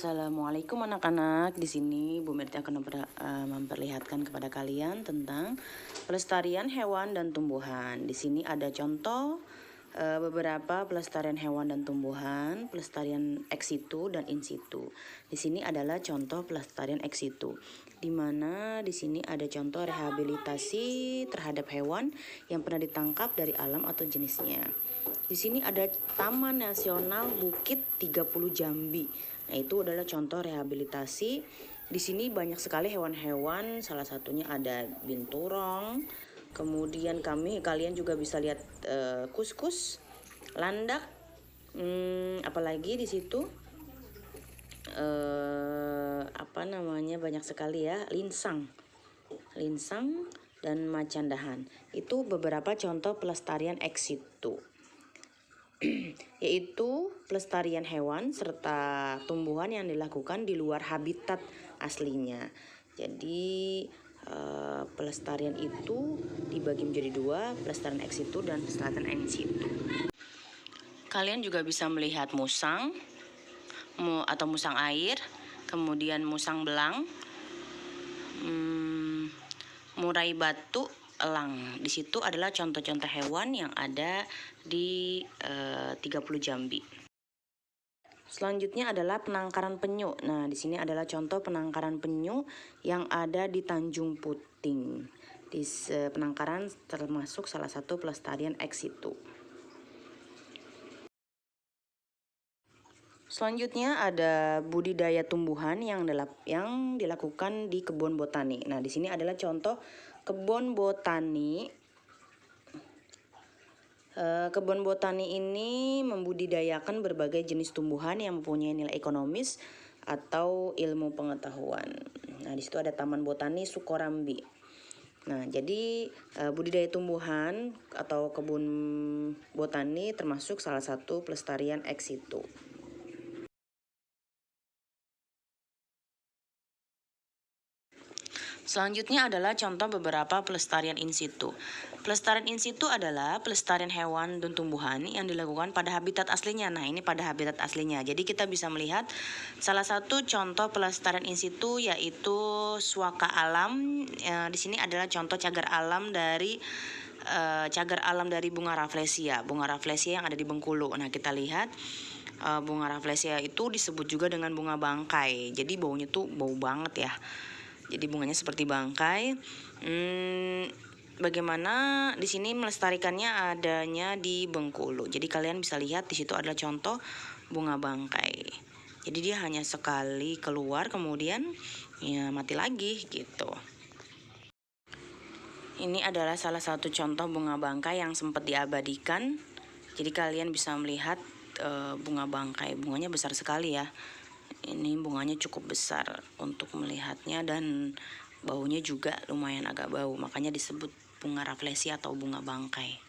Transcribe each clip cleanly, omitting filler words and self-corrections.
Assalamualaikum anak-anak. Di sini Bu Merti akan memperlihatkan kepada kalian tentang pelestarian hewan dan tumbuhan. Di sini ada contoh beberapa pelestarian hewan dan tumbuhan, pelestarian ex situ dan in situ. Di sini adalah contoh pelestarian ex situ, di mana di sini ada contoh rehabilitasi terhadap hewan yang pernah ditangkap dari alam atau jenisnya. Di sini ada Taman Nasional Bukit 30 Jambi. Nah, itu adalah contoh rehabilitasi. Di sini banyak sekali hewan-hewan, salah satunya ada binturong. Kemudian kalian juga bisa lihat kuskus, landak, apalagi di situ banyak sekali ya, linsang dan macan dahan. Itu beberapa contoh pelestarian ex situ, yaitu pelestarian hewan serta tumbuhan yang dilakukan di luar habitat aslinya. Jadi pelestarian itu dibagi menjadi dua, pelestarian ex situ dan pelestarian in situ. Kalian juga bisa melihat musang atau musang air, kemudian musang belang, murai batu, elang. Di situ adalah contoh-contoh hewan yang ada di 30 Jambi. Selanjutnya adalah penangkaran penyu. Nah, di sini adalah contoh penangkaran penyu yang ada di Tanjung Puting. Di penangkaran termasuk salah satu pelestarian ex situ. Selanjutnya ada budidaya tumbuhan yang dilakukan di kebun botani. Nah, di sini adalah contoh kebun botani. Kebun botani ini membudidayakan berbagai jenis tumbuhan yang mempunyai nilai ekonomis atau ilmu pengetahuan. Nah, di situ ada Taman Botani Sukorambi. Nah, jadi budidaya tumbuhan atau kebun botani termasuk salah satu pelestarian ex situ. Selanjutnya adalah contoh beberapa pelestarian in situ. Pelestarian in situ adalah pelestarian hewan dan tumbuhan yang dilakukan pada habitat aslinya. Nah, ini pada habitat aslinya. Jadi kita bisa melihat salah satu contoh pelestarian in situ yaitu suaka alam. Di sini adalah contoh cagar alam dari bunga rafflesia. Bunga rafflesia yang ada di Bengkulu. Nah, kita lihat bunga rafflesia itu disebut juga dengan bunga bangkai. Jadi baunya tuh bau banget ya. Jadi bunganya seperti bangkai. Bagaimana di sini melestarikannya adanya di Bengkulu. Jadi kalian bisa lihat di situ adalah contoh bunga bangkai. Jadi dia hanya sekali keluar kemudian ya mati lagi gitu. Ini adalah salah satu contoh bunga bangkai yang sempat diabadikan. Jadi kalian bisa melihat bunga bangkai. Bunganya besar sekali ya. Ini bunganya cukup besar untuk melihatnya dan baunya juga lumayan agak bau, makanya disebut bunga rafflesia atau bunga bangkai.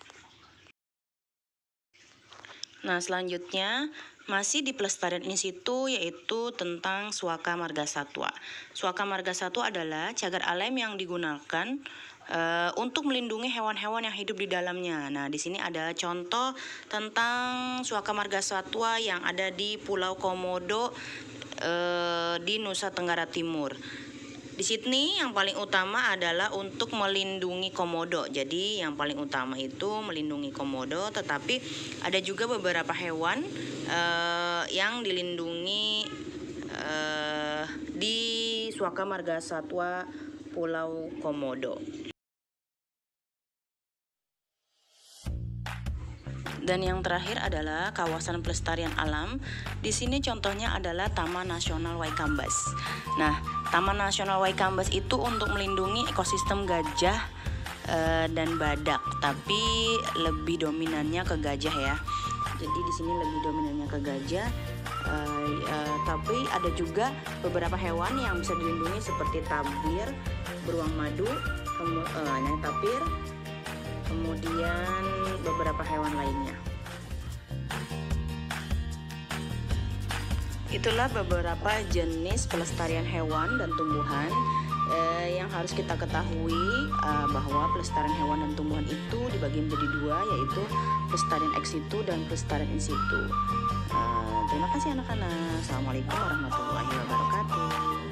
Nah, selanjutnya masih di pelestarian in situ yaitu tentang suaka margasatwa. Suaka margasatwa adalah cagar alam yang digunakan untuk melindungi hewan-hewan yang hidup di dalamnya. Nah, di sini ada contoh tentang suaka margasatwa yang ada di Pulau Komodo di Nusa Tenggara Timur. Di Sydney yang paling utama adalah untuk melindungi komodo. Jadi yang paling utama itu melindungi komodo, tetapi ada juga beberapa hewan yang dilindungi di Suaka Margasatwa Pulau Komodo. Dan yang terakhir adalah kawasan pelestarian alam. Di sini contohnya adalah Taman Nasional Waikambas. Nah, Taman Nasional Waikambas itu untuk melindungi ekosistem gajah dan badak, tapi lebih dominannya ke gajah ya. Jadi di sini lebih dominannya ke gajah, tapi ada juga beberapa hewan yang bisa dilindungi seperti tabir, beruang madu, tapir, kemudian beberapa hewan lainnya. Itulah beberapa jenis pelestarian hewan dan tumbuhan yang harus kita ketahui, bahwa pelestarian hewan dan tumbuhan itu dibagi menjadi dua, yaitu pelestarian ex situ dan pelestarian in situ. Terima kasih anak-anak. Assalamualaikum warahmatullahi wabarakatuh.